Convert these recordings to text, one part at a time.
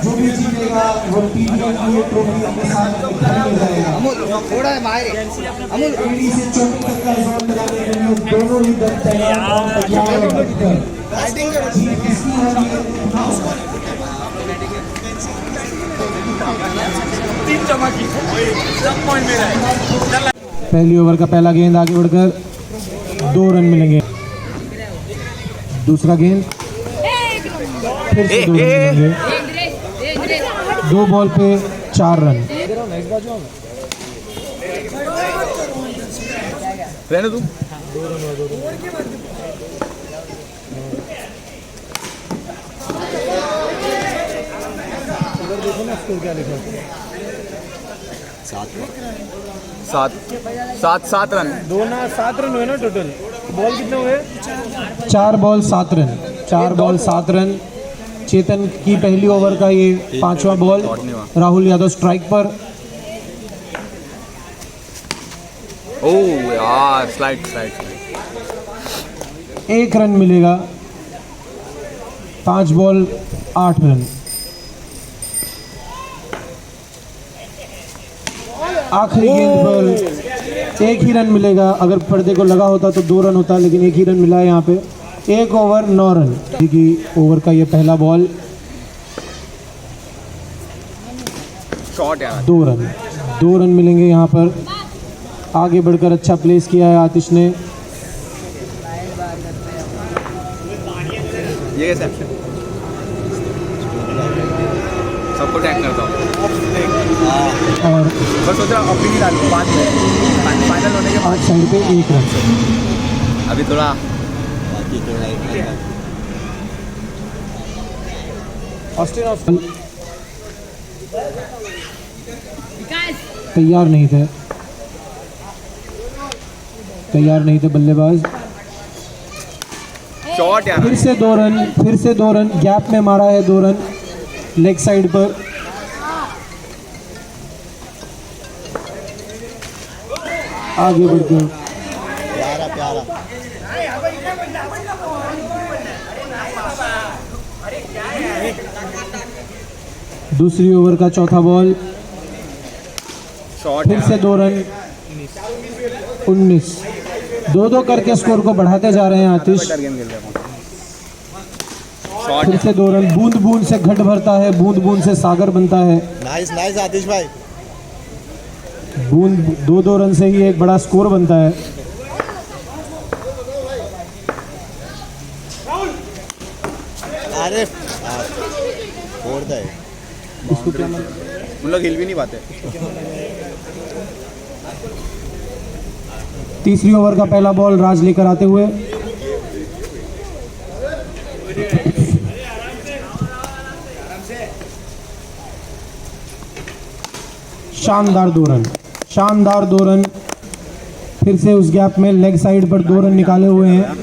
जो भी जीतेगा वो टीम की ट्रॉफी अपने साथ ले जाएगा। थोड़ा है माहिर अमूल एडी से चोटी तक का जोन लगाने के लिए दोनों ही दल तैयार हैं। पहली ओवर का पहला गेंद आगे बढ़कर 2 रन मिलेंगे। दूसरा गेंद फिर से 2 रन मिलेंगे। 2 बॉल पे 4 रन। रहने तू देखो ना स्कोर क्या लिखा है। 7 रन 7 रन हुए ना टोटल। बॉल कितने हुए? 4 ball 7 run. 4 ball 7 run. Chetan की पहली ओवर का ये 5वां बॉल। राहुल यादव स्ट्राइक पर। ओह यार स्लाइड 1 रन मिलेगा। 5 बॉल 8 रन। आखिरी गेंद पर 1 ही रन मिलेगा। अगर पर्दे को लगा होता तो 2 रन होता, लेकिन 1 ही रन मिला है यहाँ पे। 1 ओवर 9 रन की ओवर का ये पहला बॉल। शॉट यार 2 रन। 2 रन मिलेंगे यहाँ पर। आगे बढ़कर अच्छा प्लेस किया है आतिश ने। ये कैसे सबको टैग करता हूँ और बस सोचा अपनी ही डालूँ फाइनल होने के बाद। आज साइड पे 1 रन। अभी थोड़ा ऑस्टिन तैयार नहीं थे बल्लेबाज। शॉट यार फिर से 2 रन। गैप में मारा है 2 रन लेग साइड पर। आगे बढ़कर प्यारा दूसरी ओवर का चौथा बॉल। शॉट फिर से 2 रन। 19। 2-2 करके स्कोर को बढ़ाते जा रहे हैं आतिश। फिर से 2 रन। बूंद बूंद से घट भरता है, बूंद बूंद से सागर बनता है। नाइस आतिश भाई। बूंद 2-2 रन से ही एक बड़ा स्कोर बनता है। अरे फोड़ता है इसको क्या उन लोग हिल भी नहीं पाते। तीसरी ओवर का पहला बॉल राज लेकर आते हुए। शानदार 2 रन। फिर से उस गैप में लेग साइड पर 2 रन निकाले हुए हैं।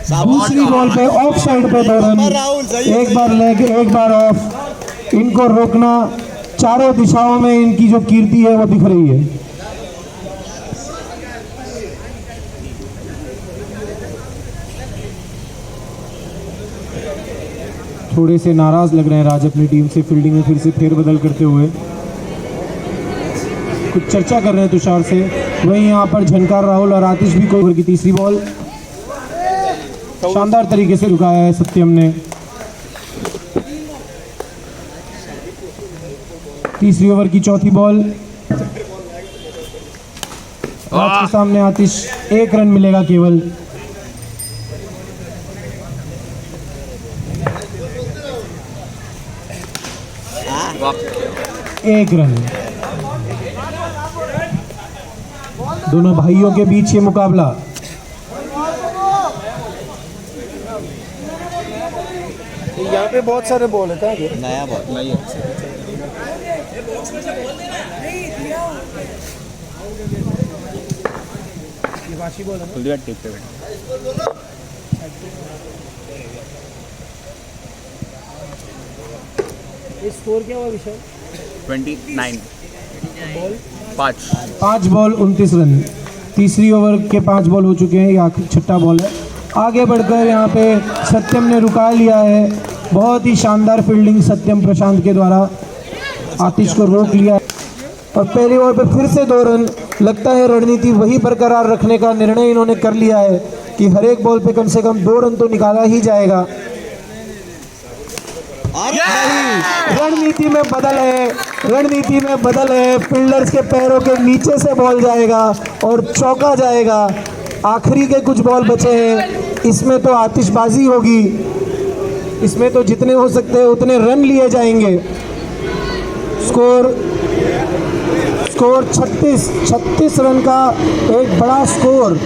दूसरी बॉल पे ऑफ साइड पे 2 रन। एक बार लेग, एक बार ऑफ। इनको रोकना, चारों दिशाओं में इनकी जो कीर्ति है वो दिख रही है। थोड़े से नाराज लग रहे हैं राज अपनी टीम से। फील्डिंग में फिर से फेरबदल करते हुए कुछ चर्चा कर रहे हैं तुषार से। वहीं यहाँ पर झनकार राहुल और आतिश भी को। ओवर की तीसरी बॉल शानदार तरीके से रुकाया है सत्यम ने। तीसरी ओवर की चौथी बॉल। राज के सामने आतिश। 1 रन मिलेगा केवल। एक रन। दोनों भाइयों के बीच ये मुकाबला। यहाँ पे बहुत सारे बॉल है। नया बॉल नहीं स्कोर क्या हुआ विशाल? 29 बॉल 5 बॉल 29 रन। तीसरी ओवर के 5 बॉल हो चुके हैं। ये आखिरी छठा बॉल है। आगे बढ़कर यहाँ पे सत्यम ने रुका लिया है। बहुत ही शानदार फील्डिंग सत्यम प्रशांत के द्वारा आतिश को रोक लिया और पहली ओवर पे फिर से 2 रन। लगता है रणनीति वही बरकरार रखने का निर्णय इन्होंने कर लिया है कि हर एक बॉल पे कम से कम 2 रन तो निकाला ही जाएगा। रणनीति में बदल है। फील्डर्स के पैरों के नीचे से बॉल जाएगा और चौका जाएगा। आखिरी के कुछ बॉल बचे हैं, इसमें तो आतिशबाजी होगी, इसमें तो जितने हो सकते हैं उतने रन लिए जाएंगे। स्कोर 36 रन का एक बड़ा स्कोर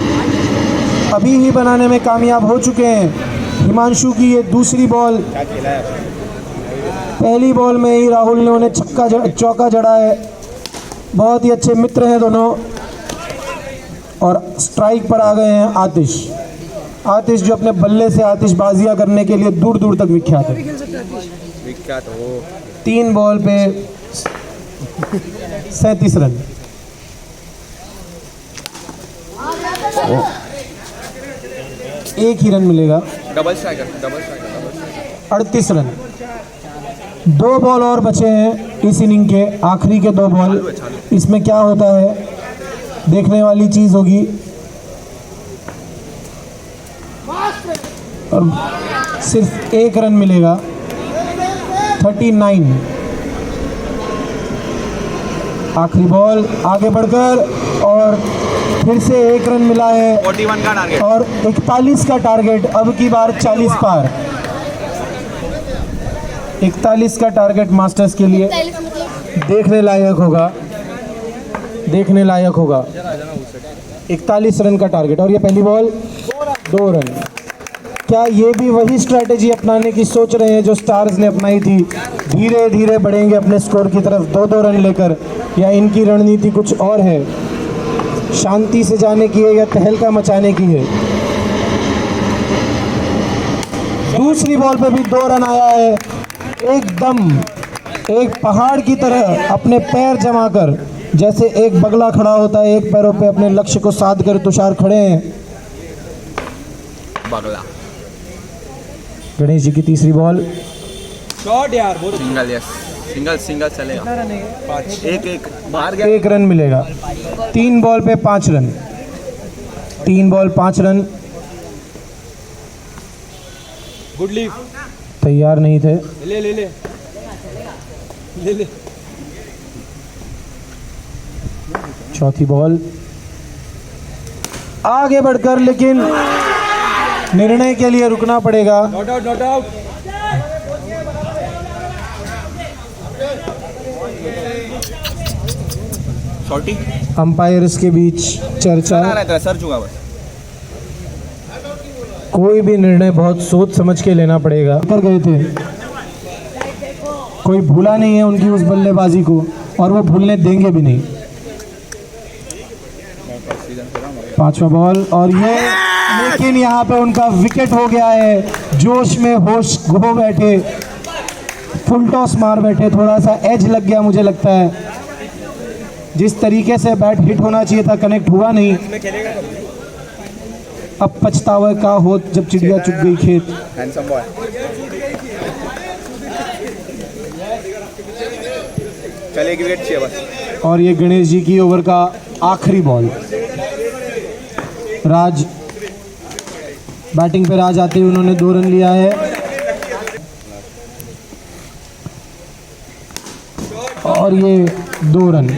अभी ही बनाने में कामयाब हो चुके हैं। हिमांशु की ये दूसरी बॉल, पहली बॉल में ही राहुल ने उन्हें चौका जड़ा है। बहुत ही अच्छे मित्र हैं दोनों और स्ट्राइक पर आ गए हैं आतिश जो अपने बल्ले से आतिशबाजियां करने के लिए दूर दूर तक विख्यात है। 3 बॉल पे 37 रन। एक ही रन मिलेगा। Double striker 38 run. 2 बॉल और बचे हैं इस इनिंग के, आखिरी के 2 बॉल। इसमें क्या होता है देखने वाली चीज होगी। और सिर्फ 1 रन मिलेगा। 39। आखिरी बॉल आगे बढ़कर और फिर से 1 रन मिला है 41 का टारगेट और 41 का टारगेट। अब की बार 40 पार। 41 का टारगेट मास्टर्स के लिए देखने लायक होगा। 41 रन का टारगेट और ये पहली बॉल 2 रन। क्या ये भी वही स्ट्रैटेजी अपनाने की सोच रहे हैं जो स्टार्स ने अपनाई थी? धीरे धीरे बढ़ेंगे अपने स्कोर की तरफ 2-2 रन लेकर, या इनकी रणनीति कुछ और है? शांति से जाने की है या तहलका मचाने की है? दूसरी बॉल पे भी 2 रन आया है। एकदम एक पहाड़ की तरह अपने पैर जमाकर, जैसे एक बगला खड़ा होता है एक पैरों पे अपने लक्ष्य को साध कर तुषार खड़े हैं। बगला गणेश जी की तीसरी बॉल। सिंगल चलेगा। एक बाहर गया। 1 रन मिलेगा। 3 बॉल पे 5 run. 3 ball 5 run. Good leave. तैयार नहीं थे। ले चौथी बॉल आगे बढ़कर, लेकिन निर्णय के लिए रुकना पड़ेगा। Not out. शॉर्टी अंपायर्स के बीच चर्चा। रहता है सर चुका बस। कोई भी निर्णय बहुत सोच समझ के लेना पड़ेगा। कर गए थे, कोई भूला नहीं है उनकी उस बल्लेबाजी को और वो भूलने देंगे भी नहीं। 5वां बॉल और ये, लेकिन यहाँ पे उनका विकेट हो गया है। जोश में होश खो बैठे, फुल टॉस मार बैठे, थोड़ा सा एज लग गया मुझे लगता है। जिस तरीके से बैट हिट होना चाहिए था कनेक्ट हुआ नहीं। अब पछतावा का हो जब चिड़िया चुग गई खेत। Handsome boy. चल एक विकेट चाहिए बस। और ये गणेश जी की ओवर का आखिरी बॉल। राज बैटिंग पे राज आते हुए उन्होंने 2 रन लिया है और ये 2 रन।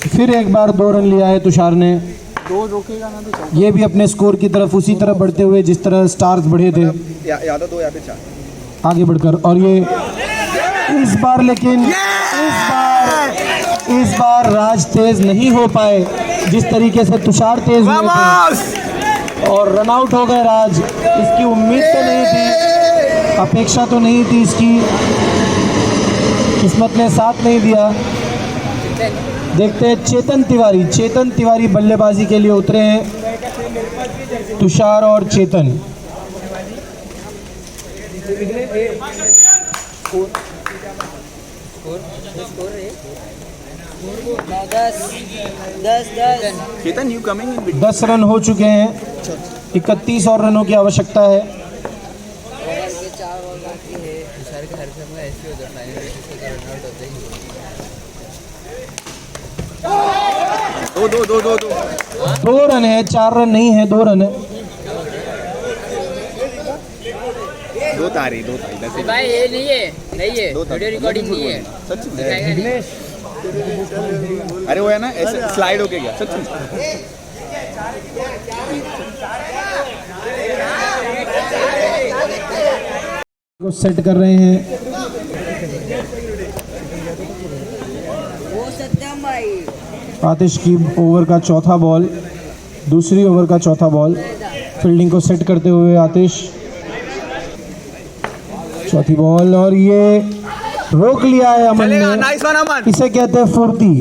फिर एक बार 2 रन लिया है तुषार ने। ये भी अपने स्कोर की तरफ उसी तरह बढ़ते हुए जिस तरह स्टार्स बढ़े थे, या तो 2 या फिर 4 आगे बढ़कर। और ये इस बार, लेकिन इस बार राज तेज नहीं हो पाए जिस तरीके से तुषार तेज हुए थे और रन आउट हो गए राज। इसकी उम्मीद तो नहीं थी, अपेक्षा तो नहीं थी इसकी, किस्मत ने साथ नहीं दिया। देखते हैं चेतन तिवारी बल्लेबाजी के लिए उतरे हैं। तुषार और चेतन। चेतन यू कमिंग इन 10 रन हो चुके हैं। 31 और रनों की आवश्यकता है। दो रन है, 4 रन नहीं है, 2 रन है। दो तारी भाई ये नहीं है वीडियो रिकॉर्डिंग नहीं है। अरे वो है ना ऐसे स्लाइड होके गया सच में। को सेट कर रहे हैं। आतिश की ओवर का चौथा बॉल, दूसरी ओवर का चौथा बॉल। फील्डिंग को सेट करते हुए आतिश, चौथी बॉल और ये रोक लिया है अमन ने। नाइस वन अमन। इसे कहते हैं फुर्ती,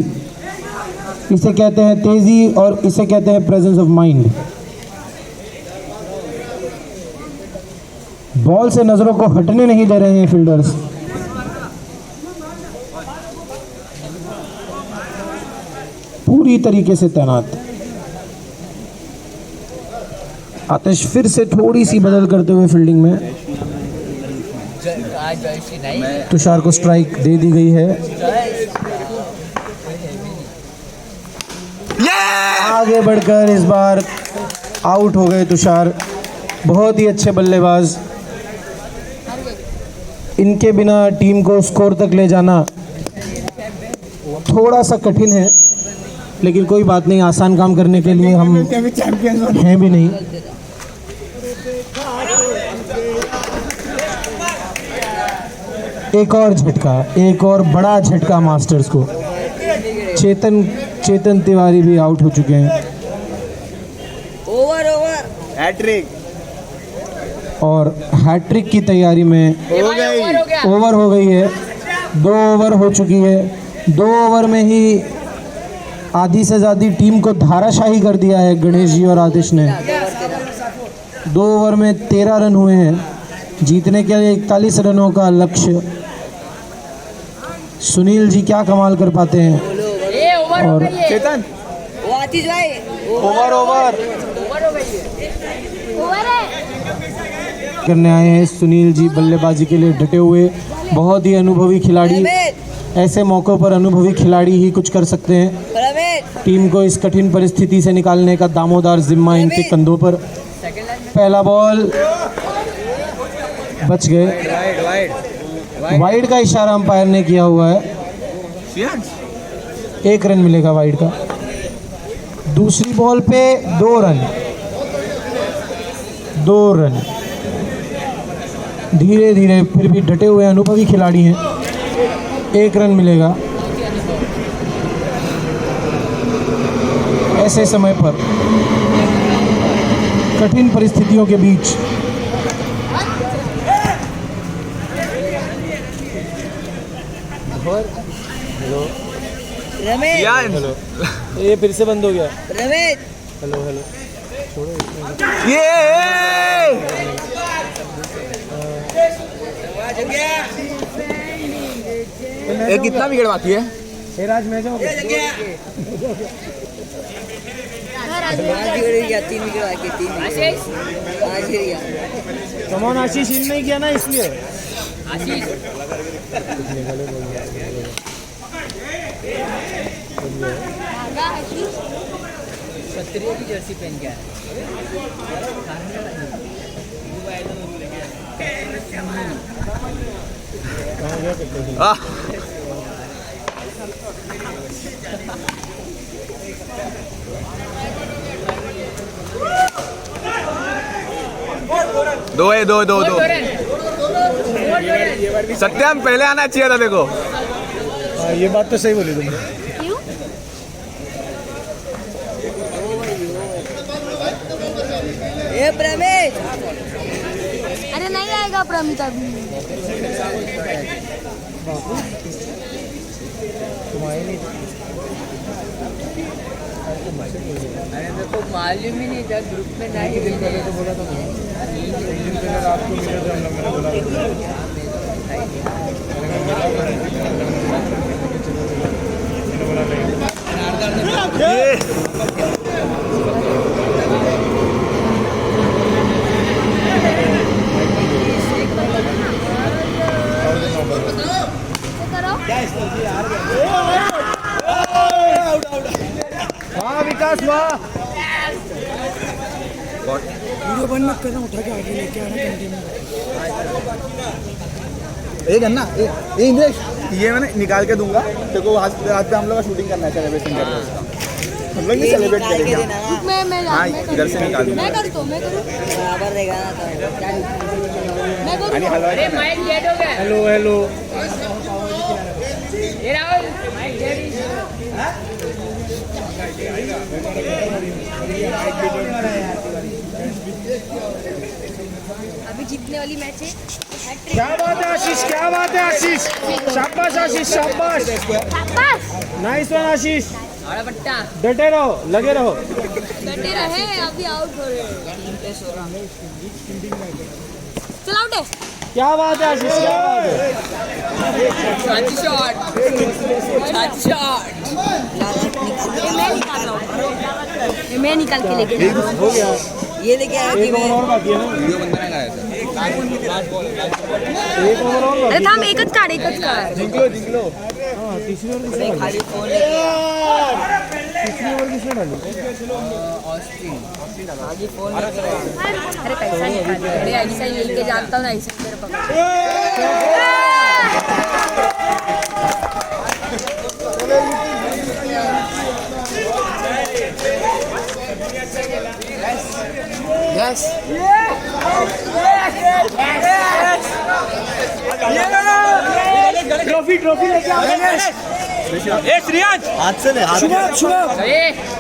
इसे कहते हैं तेजी और इसे कहते हैं प्रेजेंस ऑफ माइंड। बॉल से नजरों को हटने नहीं दे रहे हैं फील्डर्स। पूरी तरीके से तैनात। आतिश फिर से थोड़ी सी बदल करते हुए फील्डिंग में। तुषार को स्ट्राइक दे दी गई है। आगे बढ़कर इस बार आउट हो गए तुषार। बहुत ही अच्छे बल्लेबाज। इनके बिना टीम को स्कोर तक ले जाना थोड़ा सा कठिन है, लेकिन कोई बात नहीं, आसान काम करने के लिए हम हैं भी नहीं। एक और झटका, एक और बड़ा झटका मास्टर्स को। चेतन तिवारी भी आउट हो चुके हैं। हैट्रिक और हैट्रिक की तैयारी में ओवर हो गई है। 2 ओवर हो चुकी है। 2 ओवर में ही आधी से ज़्यादा टीम को धाराशाही कर दिया है गणेश जी और आतिश ने। 2 ओवर में 13 रन हुए हैं। जीतने के लिए 41 रनों का लक्ष्य। सुनील जी क्या कमाल कर पाते हैं। और चेतन आतिश भाई ओवर करने आए हैं सुनील जी, बल्लेबाजी के लिए डटे हुए। बहुत ही अनुभवी खिलाड़ी। ऐसे मौक़ों पर अनुभवी खिलाड़ी ही कुछ कर सकते हैं। टीम को इस कठिन परिस्थिति से निकालने का दामोदार जिम्मा इनके कंधों पर। पहला बॉल बच गए। वाइड का इशारा अंपायर ने किया हुआ है। 1 रन मिलेगा वाइड का। दूसरी बॉल पे 2 रन। 2 रन। धीरे धीरे फिर भी डटे हुए अनुभवी खिलाड़ी हैं। 1 रन मिलेगा। ऐसे समय पर कठिन परिस्थितियों के बीच रमेश हेलो ये फिर से बंद हो गया। रमेश हेलो हेलो ये कितना विकेट बाकी है? आज मैच हो गया। 5 विकेट गया, 3 विकेट बाकी, 3 आशीष 5 गिर गया। कमॉन आशीष, इन नहीं किया ना इसलिए। आशीष क्षत्रिय की जर्सी पहन के आया। 2 है 2 2 2। सत्यम पहले आना चाहिए था देखो। ये बात तो सही बोली तुमने। ए प्रमेश, अरे नहीं आएगा प्रमित अभी। अरे मेरे को मालूम ही नहीं था, ग्रुप में नहीं पहले तो बोला था एक है ना ये इंग्लिश ये मैंने निकाल के दूंगा तेरे को आज पे हम लोग का शूटिंग करना है सेलिब्रेशन करना है हम लोग नहीं सेलिब्रेट निकाल के करेंगे देना ना हाँ इधर से निकाल दूंगा मैं करूँ तो मैं करूँ बराबर देगा ना तो क्या मैं करूँ यानी हलवा अरे माइक लेट हो गया हेलो हेलो ये राहुल माइक लेट अभी जीतने वाली मैच है क्या बात है आशीष, क्या बात है आशीष, शाबाश आशीष, शाबाश, नाइस वन आशीष, बड़ा पट्टा डटे रहो, लगे रहो। डटे रहे अभी आउट हो रहे चल आउट है क्या बात है आशीष, क्या बात है। छाती शॉट ये मैं निकाल के लेके जा रहा हूँ। हो गया, ये लेके आया कि एक ओवर और बाकी है ना, एक ओवर और अरे बाकी थांब एकच काढ है। जिंकलो हाँ, तीसरी ओवर किसने डाली, खाली फोन लेके तीसरी ओवर किसने डाली, आगे फोन लेके अरे पैसा निकाल अरे ऐसा ही लेके जानता हूँ ना ऐसा तेरे पकड़ ट्रॉफी लेके आओ। हाथ से ले हाथ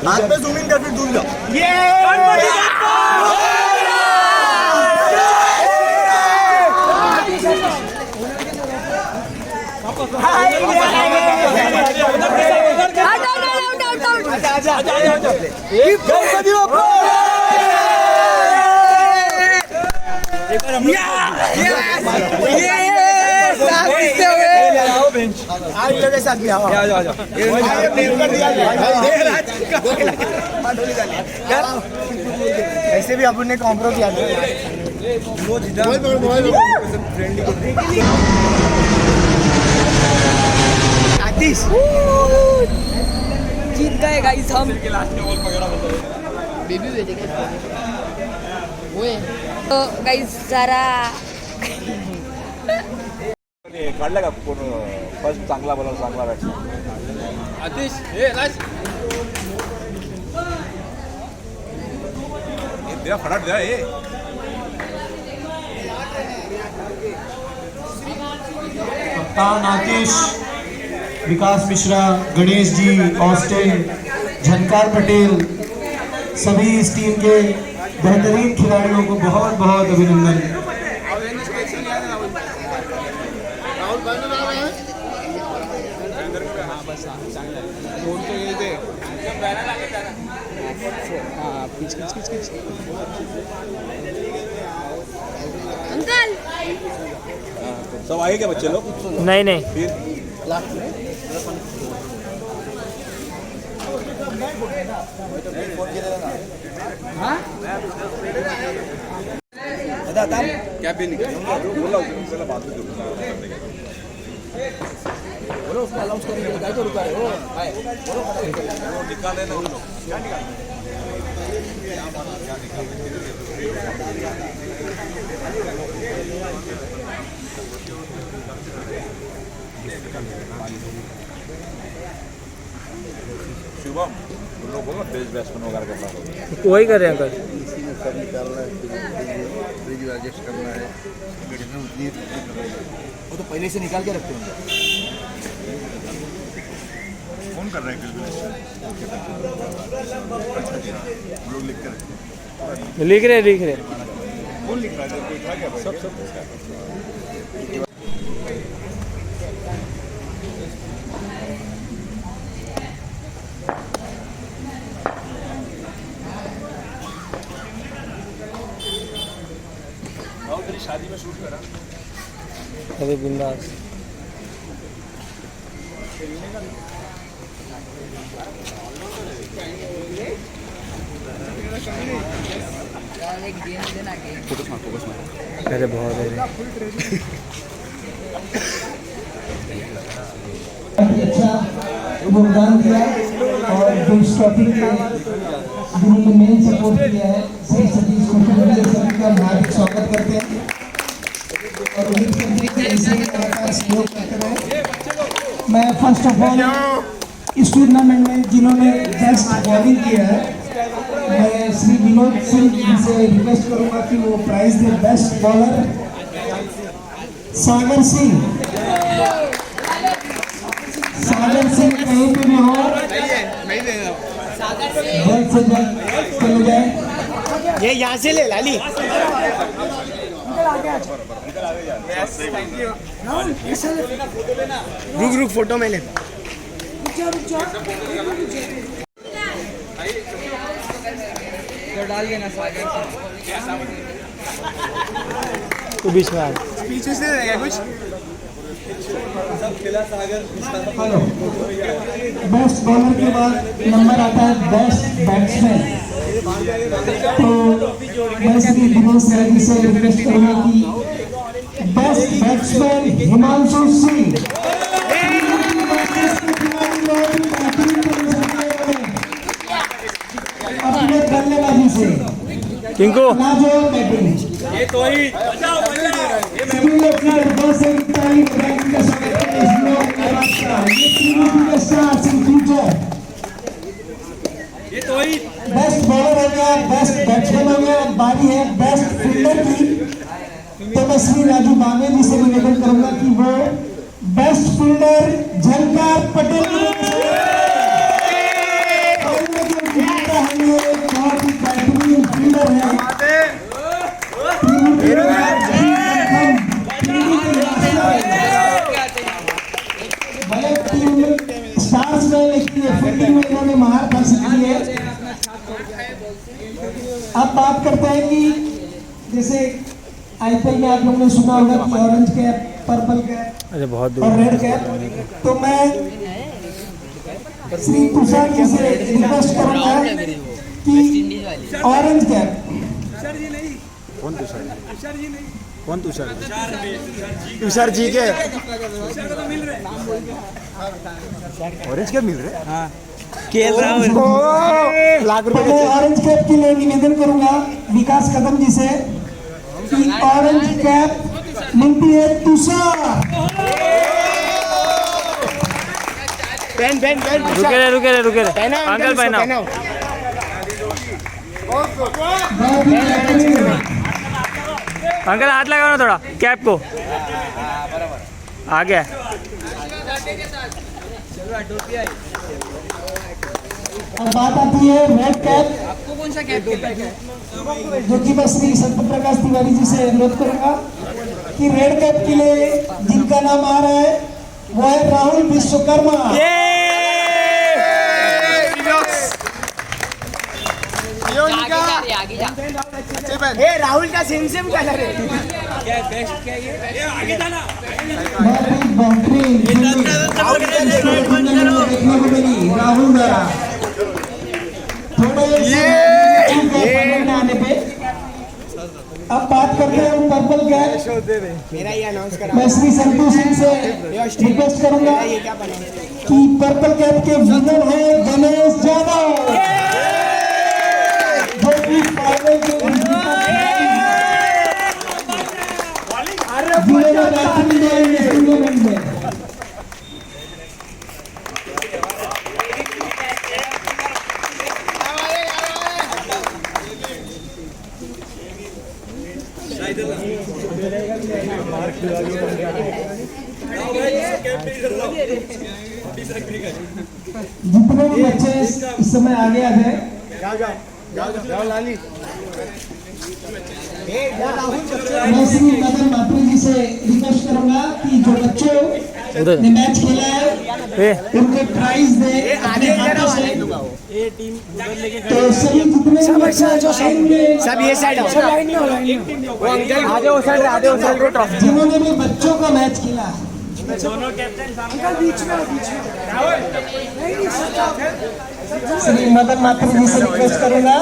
हाथ पे जूम इन कर फिर दूर जाओ आज लगे साथ में आओ ऐसे भी अपन ने कॉम्प्रो किया जीत गए गाइस हम तो गाइस जरा काढला का पूर्ण फर्स्ट चांगला बोला चांगला बॅट्समॅन आतिश ए राज द्या फटाट द्या हे कप्तान आतिश, विकास मिश्रा, गणेश जी, ऑस्टिन, झनकार पटेल, सभी इस टीम के बेहतरीन खिलाड़ियों को बहुत बहुत अभिनंदन। अंकल सब आए क्या बच्चे लोग नहीं नहीं, क्या भी निकल बोला उसने बात में बोलो उसको अलाउंस करेंगे क्या तो रुका है वो भाई बोलो निकाले ना उन लोग क्या निकाले शुभम उन लोगों को बेस्ट बैट्समैन वगैरह करना होगा वही कर रहे हैं अंकल। सब निकालना है फ्रिज एडजस्ट करना है वो तो पहले से निकाल के रखते होंगे फोन कर रहे हैं हम लोग लिख कर लिख रहे कौन लिख रहा है कोई था क्या सब तेरी शादी में शूट करा अरे बिंदास फोकस मार अरे बहुत है। योगदान दिया और जो इस ट्रॉफी के जिन्होंने मेन सपोर्ट किया है श्री सतीश कुलकर्णी सर का हार्दिक स्वागत करते हैं और उम्मीद करते हैं कि ऐसे ही लगातार सहयोग करते रहे। मैं फर्स्ट ऑफ ऑल इस टूर्नामेंट में जिन्होंने बेस्ट बॉलिंग किया है मैं श्री विनोद सिंह जी से रिक्वेस्ट करूंगा कि वो प्राइज दे बेस्ट बॉलर सागर सिंह कहीं पे भी हो जल्द से जल्द चले जाए। ये यहाँ से ले लाली रुक फोटो में ले डाल देना सागर तो बीच में आ पीछे से रहेगा कुछ हेलो बेस्ट बॉलर के बाद नंबर आता है बेस्ट बैट्समैन तो मैं श्री विनोद सर जी से रिक्वेस्ट करूंगा कि बेस्ट बैट्समैन हिमांशु सिंह अपने बल्लेबाजी से किंको लाजवाब बैटिंग ये तो ही सभी लोग की तरफ से ताली बजाकर का स्वागत करें इस लोग आवाज का ये तीनों के स्टार्स इन फ्यूचर ये तो ही बेस्ट बॉलर हो गया बेस्ट बैट्समैन हो गया बारी है बेस्ट फील्डर की तो मैं श्री राजू बामे जी से निवेदन करूंगा कि वो बेस्ट फील्डर झलकार पटेल बहुत ही बेहतरीन फील्डर है भले टीम स्टार्स में लेकिन फील्डिंग में इन्होंने महारत हासिल की है। अब बात करते हैं कि जैसे आईपीएल में आप लोगों ने सुना होगा कि ऑरेंज कैप पर्पल कैप और रेड कैप तो मैं श्री तुषार जी से रिक्वेस्ट करूंगा कि ऑरेंज कैप कौन तुषार तुषार जी के ऑरेंज कैप मिल रहे हाँ लाख रुपए ऑरेंज कैप के लिए निवेदन करूंगा विकास कदम जी से कि ऑरेंज कैप मिलती है तुषार पेन रुके रे अंकल पहना अंकल हाथ लगाओ ना थोड़ा कैप को आ गया अब बात आती है रेड कैप आपको कौन सा कैप जो कि मैं श्री सत्य प्रकाश तिवारी जी से अनुरोध करूंगा कि रेड कैप के लिए जिनका नाम आ रहा है वो है राहुल विश्वकर्मा आगे जा राहुल का सेम कलर है क्या बेस्ट क्या ये आगे जाना बेहतरीन देखने को मिली राहुल द्वारा थोड़े आने पे अब बात करते हैं पर्पल कैप मेरा ये अनाउंस करा मैं श्री संतोष सिंह से रिक्वेस्ट करूंगा कि पर्पल कैप के विनर है गणेश यादव जो कि फाइनल के टूर्नामेंट में जितने भी बच्चे इस समय आगे आ जाए जाओ लाली मैं श्री मदन मात्री जी से रिक्वेस्ट करूंगा कि जो बच्चों ने मैच खेला है उनको प्राइज दे अपने हाथों से तो सभी जितने भी बच्चे जो सब ये साइड आओ सब लाइन में हो वो अंकल आधे उस साइड ट्रॉफी जिन्होंने भी बच्चों का मैच खेला है दोनों कैप्टन अंकल बीच में श्री मदन मात्र जी से रिक्वेस्ट करूंगा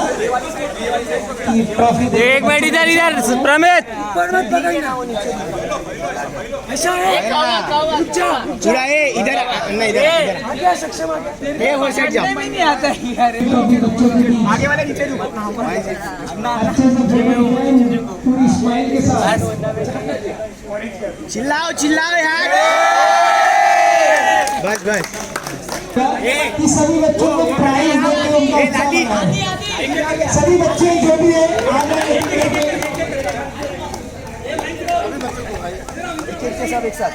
कि ट्रॉफी दे। एक मिनट इधर इधर प्रमित पूरा ये इधर नहीं इधर ये हो साइड जाओ नहीं आता यार ट्रॉफी बच्चों के बीच आगे वाले नीचे झुको अच्छे से खेलें, पूरी स्माइल के साथ। चिल्लाओ चिल्लाओ यार बस बस कि सभी बच्चों को प्राइज देके उनका उत्साह बढ़ाएं। सभी बच्चे जो भी है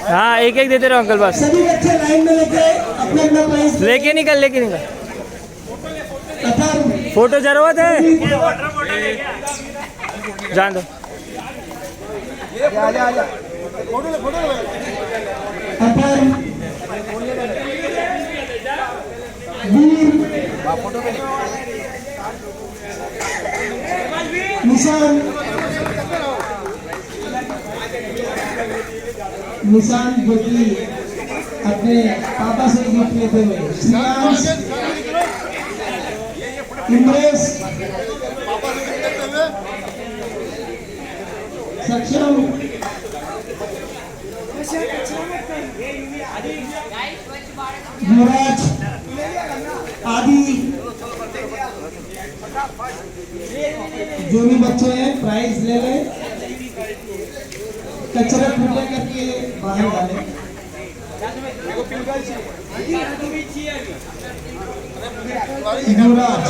हाँ एक एक देते रहो अंकल बस सभी बच्चे लाइन में लेके अपना अपना प्राइज लेके निकल अथर्व फोटो जरूरत है जान दो अथर्व वीर निशान जो कि अपने पापा से गिफ्ट लेते हुए श्रेयांश इमरेश सक्षम युवराज आदि जो भी बच्चे हैं प्राइज ले लें, कचरा फूटे करके बाहर डालें। युवराज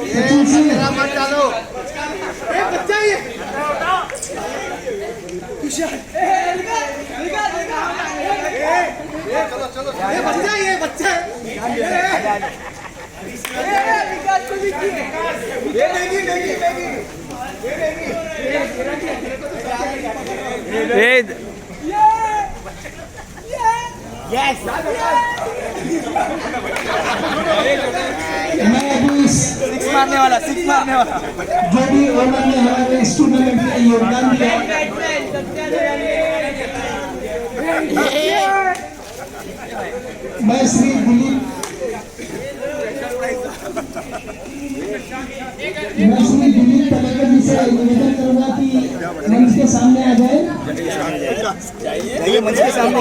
सचिन सिंह मैं अभी सिक्स मारने वाला जो भी ओनर ने हमारे इस टूर्नामेंट में योगदान दिया, मैं श्री दिलीप तलेकर जी से निवेदन करूंगा कि मंच के सामने आ जाए ये मंच के सामने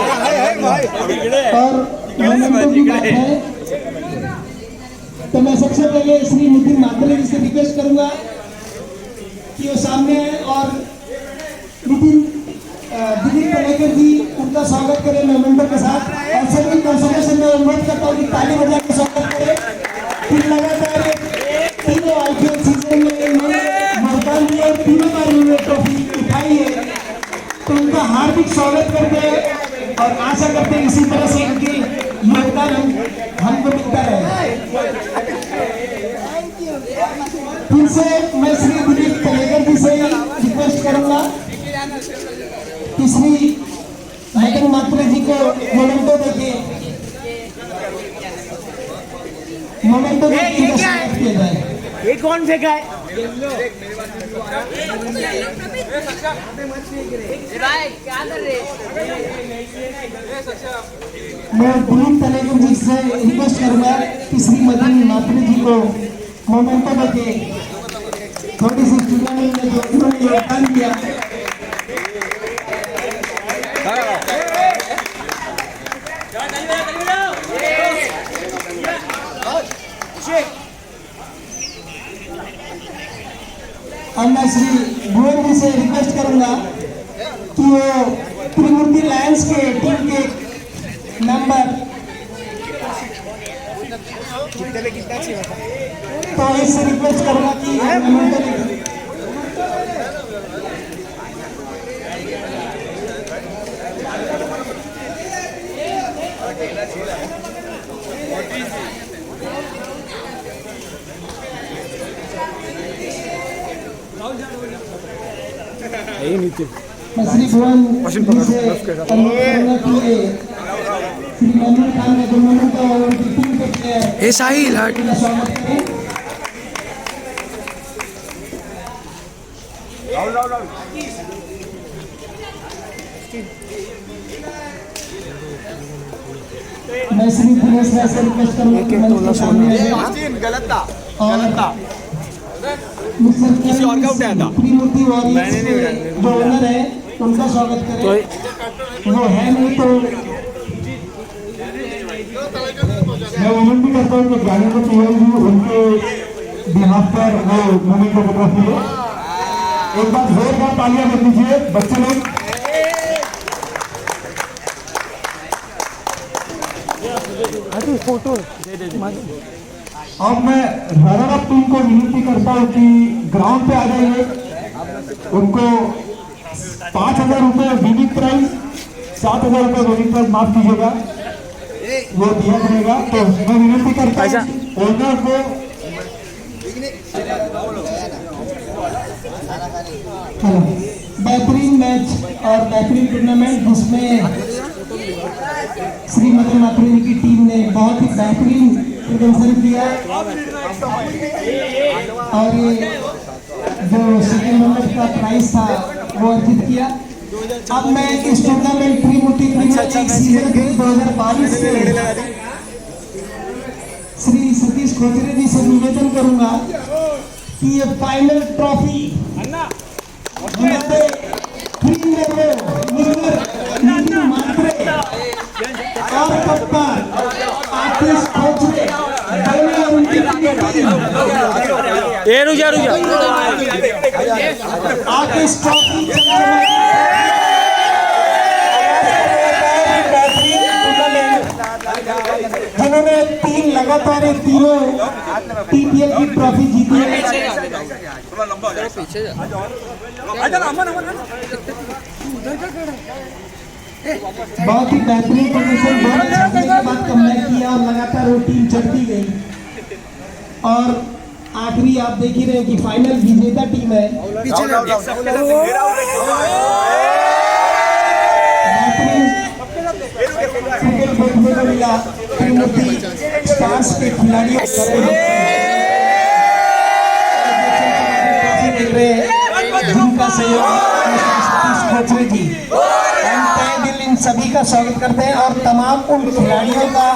और मोमेंटो की बात है तो मैं सबसे पहले श्री नितिन मात्रे जी से रिक्वेस्ट करूंगा कि वो सामने आए और दिलीप तलेकर जी उनका स्वागत करें मोमेंटो के साथ। और सभी कंसोलेशन में अनुरोध करता हूँ कि ताली बजा के स्वागत करें। फिर लगातार तीनों आईपीएल सीजन में भुगतान दिया और तीनों बार उन्होंने ट्रॉफी उठाई है, तो उनका हार्दिक स्वागत करते हैं और आशा करते हैं इसी तरह से इनके योगदान हमको मिलता रहे। फिर से मैं श्री दिलीप तलेकर जी से रिक्वेस्ट करूंगा कि श्री मदन मात्रे जी को मोमेंटो देके किया जाए। ये कौन फेंका है क्या कर रहे मैं दिलीप तलेकर जी से रिक्वेस्ट करूंगा कि श्री मदन मात्रे जी को मोमेंटो देके थोड़ी सी टूर्नामेंट में जो उन्होंने योगदान दिया और मैं श्री भुवन जी से रिक्वेस्ट करूंगा कि वो त्रिमूर्ति लायंस के टीम के मेंबर तो इससे रिक्वेस्ट करूंगा कि मैं श्री भुवन जी से अनुरोध करूंगा कि श्री मनोहर खान का टूर्नामेंट का और उनकी टीम के प्लेयर स्वागत करें। मैं श्री दिनेश राय से रिक्वेस्ट करूंगा कि मंच के सामने आए आस्तीन गलत था और गलत था किसी और का उठाया था। त्रिमूर्ति वॉरियर्स के जो ओनर है उनका स्वागत करें। वो है नहीं तो मैं विनती करता हूँ कि जाने को चाहिए भी उनके बिहाफ पर वो मूवमेंट फोटोग्राफी है। एक बार जोरदार तालियां कर दीजिए बच्चे लोग। अब मैं रनर अप टीम को विनती करता हूँ कि ग्राउंड पे आ जाइए। उनको 5,000 रुपये विनिंग प्राइज, 7,000 रुपये विनिंग प्राइज माफ कीजिएगा वो दिया जाएगा। तो मैं विनती करता हूँ ओनर को बेहतरीन मैच और बेहतरीन टूर्नामेंट जिसमें श्री मदन मातृ की टीम ने बहुत ही बेहतरीन प्रदर्शन किया और ये जो सेकेंड नंबर का प्राइज था वो अर्जित किया। अब मैं इस टूर्नामेंट त्रिमूर्ति क्रिकेट लीग सीजन 2022 से श्री सतीश खोचरे जी से निवेदन करूंगा कि ये फाइनल ट्रॉफी हमारे नितिन मात्रे और कप्तान आतिश खोचरे दोनों और उनकी टीम आतिश ट्रॉफी जिन्होंने 3 लगातार तीनों टीपीएल की ट्रॉफी जीती है। बहुत ही बेहतरीन प्रदर्शन, बहुत छक्के के बाद कमबैक किया और लगातार वो टीम चढ़ती गई और आखिरी आप देख ही रहे हैं कि फाइनल विजेता टीम है। देखने को मिला त्रिमूर्ति स्टार्स के खिलाड़ियों मिल रहे हैं जिनका सहयोग सतीश खोचरे जी इन सभी का स्वागत करते हैं और तमाम उन खिलाड़ियों का